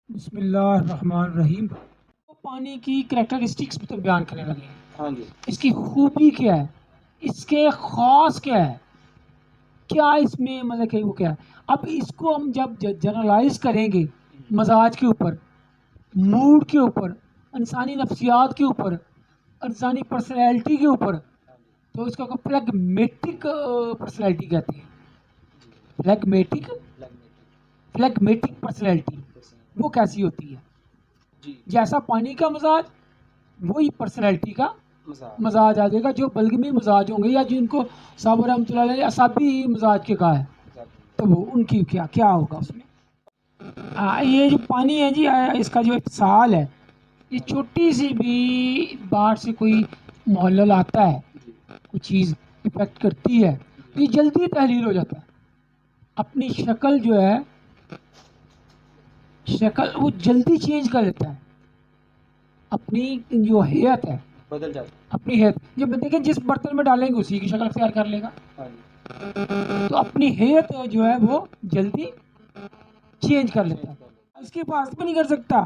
بسم اللہ الرحمن الرحیم. پانی کی کریکٹرسٹکس تو بیان کرنے لگے ہیں. ہاں جی. اس کی خوبی کیا ہے, اس کے خاص کیا ہے, کیا اس میں مطلب کہ وہ کیا ہے. اب اس کو ہم جب جنرلائز کریں گے مزاج کے اوپر, موڈ کے اوپر, انسانی نفسیات کے اوپر, انسانی پرسنالٹی کے اوپر, تو اس کو فلیگمیٹک پرسنالٹی کہتے ہیں. فلیگمیٹک فلیگمیٹک پرسنالٹی وہ کیسی ہوتی ہے؟ جی. جیسا پانی کا مزاج وہی پرسنالٹی کا مزاج. مزاج آ جائے گا. جو بلغمی مزاج ہوں گے یا جن کو صاحب رحمۃ اللہ علیہ اصابی مزاج کے کہا ہے, تو وہ ان کی کیا ہوگا اس میں. یہ جو پانی ہے جی, اس کا جو اتصال ہے, یہ چھوٹی سی بھی باہر سے کوئی محلل آتا ہے, کوئی چیز افیکٹ کرتی ہے, تو یہ جلدی تحلیل ہو جاتا ہے. اپنی شکل جو ہے, شکل وہ جلدی چینج کر لیتا ہے. اپنی جو حیت ہے بدل جاتا اپنی حیت, جب دیکھیں جس برتن میں ڈالیں گے اسی کی شکل اختیار کر لے گا. ہے. تو اپنی حیت جو ہے وہ جلدی چینج کر لیتا ہے. اس کے پاس بھی نہیں کر سکتا.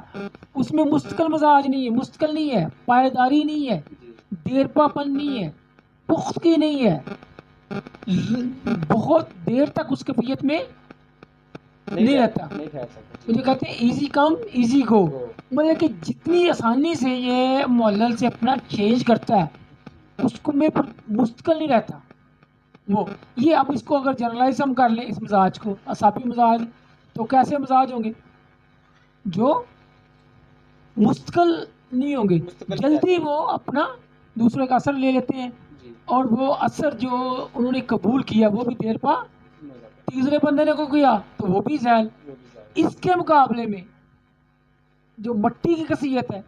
اس میں مستقل مزاج نہیں ہے, مستقل نہیں ہے, پائیداری نہیں ہے, دیرپا پن نہیں ہے, پختگی نہیں ہے, بہت دیر تک اس کیفیت میں نہیں رہتا. تو جو کہتے ہیں ایزی کم ایزی گو, مطلب کہ جتنی آسانی سے یہ محلل سے اپنا چینج کرتا ہے اس کو میں مستقل نہیں رہتا وہ. یہ اب اس کو اگر جنرلائز ہم کر لیں اس مزاج کو, اعصابی مزاج, تو کیسے مزاج ہوں گے جو مستقل نہیں ہوں گے, جلدی وہ اپنا دوسرے کا اثر لے لیتے ہیں, اور وہ اثر جو انہوں نے قبول کیا وہ بھی دیر پا تیسرے بندے نے کو کیا تو وہ بھی زیل. اس کے مقابلے میں جو مٹی کی کثیت ہے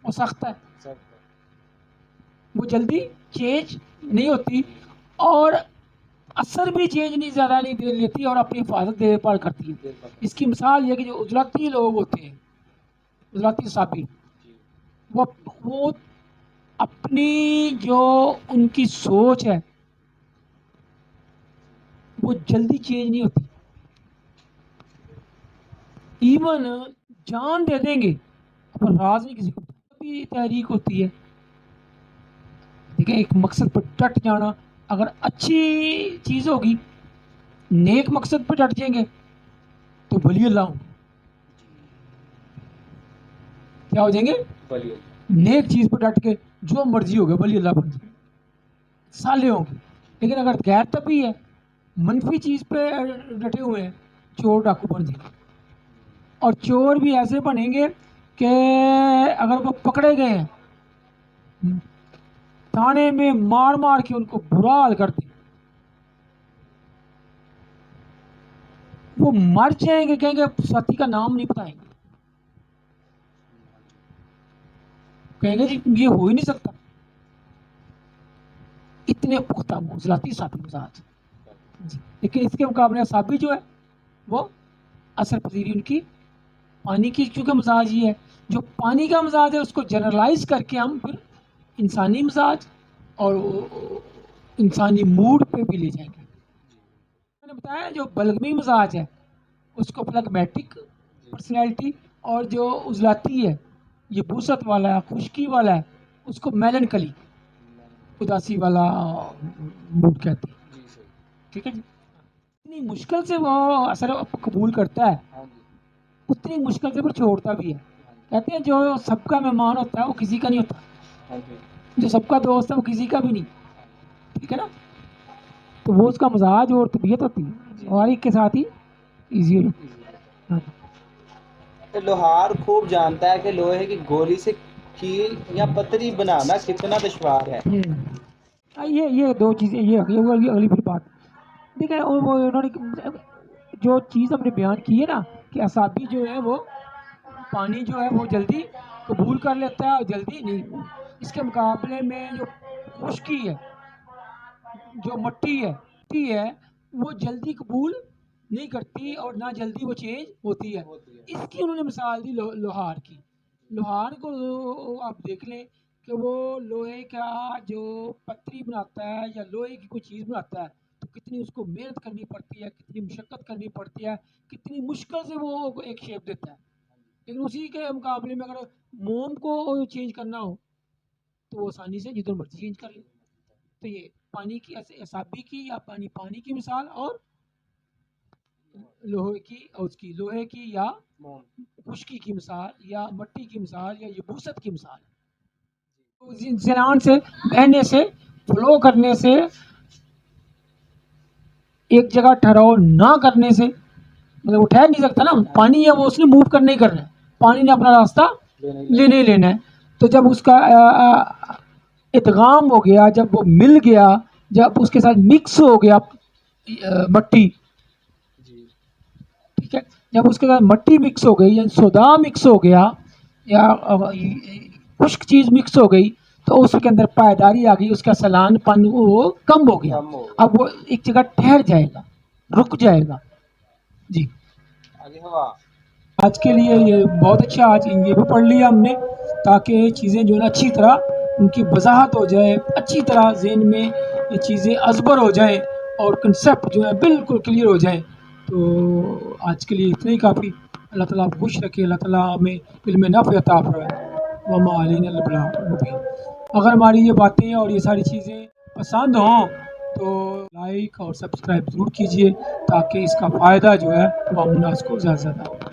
وہ سخت ہے, وہ جلدی چینج نہیں ہوتی, اور اثر بھی چینج نہیں زیادہ نہیں دے لیتی, اور اپنی حفاظت دیر پار کرتی ہے. اس کی مثال یہ کہ جو عضلاتی لوگ ہوتے ہیں, عضلاتی اعصابی, وہ اپنی جو ان کی سوچ ہے وہ جلدی چینج نہیں ہوتی. ایون جان دے دیں گے پر راز نہیں کسی کو بھی تحریک ہوتی ہے. دیکھیں ایک مقصد پر ڈٹ جانا, اگر اچھی چیز ہوگی, نیک مقصد پہ ڈٹ جائیں گے تو ولی اللہ ہوں, کیا ہو جائیں گے, نیک چیز پہ ڈٹ کے جو مرضی ہوگا ولی اللہ بن جائیں گے, صالح ہوں گے. لیکن اگر غیر طبعی ہے, منفی چیز پہ ڈٹے ہوئے ہیں, چور ڈاکو بن جائیں گے. اور چور بھی ایسے بنیں گے کہ اگر وہ پکڑے گئے ہیں تھانے میں مار مار کے ان کو برا حال کر دیں, وہ مر جائیں گے, کہیں گے ساتھی کا نام نہیں بتائیں گے, کہیں گے جی یہ ہو ہی نہیں سکتا. اتنے پختہ عضلاتی اعصابی مزاج. جی. لیکن اس کے مقابلے اعصابی جو ہے وہ اثر پذیری ان کی پانی کی, چونکہ مزاج یہ ہے, جو پانی کا مزاج ہے اس کو جنرلائز کر کے ہم پھر انسانی مزاج اور انسانی موڈ پہ بھی لے جائیں گے. میں نے بتایا جو بلغمی مزاج ہے اس کو فلیگمیٹک پرسنالٹی, اور جو عضلاتی ہے یہ بوست والا ہے, خشکی والا ہے, اس کو میلنکلی اداسی والا موڈ کہتے ہیں. ٹھیک ہے جی. اتنی مشکل سے وہ اثر قبول کرتا ہے, اتنی مشکل سے وہ چھوڑتا بھی ہے. کہتے ہیں جو سب کا مہمان ہوتا ہے وہ کسی کا نہیں ہوتا, جو سب کا دوست ہے وہ کسی کا بھی نہیں. ٹھیک ہے نا, تو وہ اس کا مزاج اور طبیعت ہوتی ہے, اور ایک کے ساتھ ہی ایزی ہو جاتی ہے. لوہار خوب جانتا ہے کہ لوہے کی گولی سے کیل یا پتری بنانا کتنا دشوار ہے. یہ دو چیزیں, یہ اگلی پھر بات. دیکھیں وہ انہوں نے جو چیز ہم نے بیان کی ہے نا کہ اعصابی جو ہے وہ پانی جو ہے وہ جلدی قبول کر لیتا ہے اور جلدی نہیں. اس کے مقابلے میں جو خشکی ہے, جو مٹی ہے وہ جلدی قبول نہیں کرتی اور نہ جلدی وہ چینج ہوتی ہے. اس کی انہوں نے مثال دی لوہار کی. لوہار کو آپ دیکھ لیں کہ وہ لوہے کا جو پتری بناتا ہے یا لوہے کی کوئی چیز بناتا ہے تو کتنی اس کو محنت کرنی پڑتی ہے, کتنی مشقت کرنی پڑتی ہے, کتنی مشکل سے وہ ایک شیپ دیتا ہے. لیکن اسی کے مقابلے میں اگر موم کو چینج کرنا ہو تو وہ آسانی سے جدھر مرضی چینج کر لے. تو یہ پانی کی اعصابی کی یا پانی کی مثال اور لوہے کی اور اس کی لوہے کی یا موم. خشکی کی مثال یا مٹی کی مثال یا یبوست کی مثال. زنان سے بہنے سے فلو کرنے سے ایک جگہ ٹھہراؤ نہ کرنے سے مطلب وہ ٹھہر نہیں سکتا نا. پانی ہے وہ اس نے موو کرنا ہی کرنا ہے, پانی نے اپنا راستہ لینے ہی لینا ہے. تو جب اس کا ادغام ہو گیا, جب وہ مل گیا, جب اس کے ساتھ مکس ہو گیا مٹی, جی ٹھیک ہے, جب اس کے ساتھ مٹی مکس ہو گئی یا سودا مکس ہو گیا یا خشک چیز مکس ہو گئی تو اس کے اندر پائیداری آ گئی, اس کا سلان پن وہ کم ہو گیا. کم ہو گیا. اب وہ ایک جگہ ٹھہر جائے گا, رک جائے گا. جی آگے ہوا. آج کے لیے یہ بہت اچھا, آج یہ بھی پڑھ لیا ہم نے تاکہ یہ چیزیں جو ہے نا اچھی طرح ان کی وضاحت ہو جائے, اچھی طرح ذہن میں یہ چیزیں ازبر ہو جائیں اور کنسیپٹ جو ہے بالکل کلیئر ہو جائیں. تو آج کے لیے اتنا ہی کافی. اللہ تعالیٰ آپ خوش رکھے, اللہ تعالیٰ ہمیں علم نافع عطا فرمائے. وما علینا الا البلاغ المبین. اگر ہماری یہ باتیں اور یہ ساری چیزیں پسند ہوں تو لائک اور سبسکرائب ضرور کیجیے تاکہ اس کا فائدہ جو ہے وہ ہم الناس کو زیادہ سے زیادہ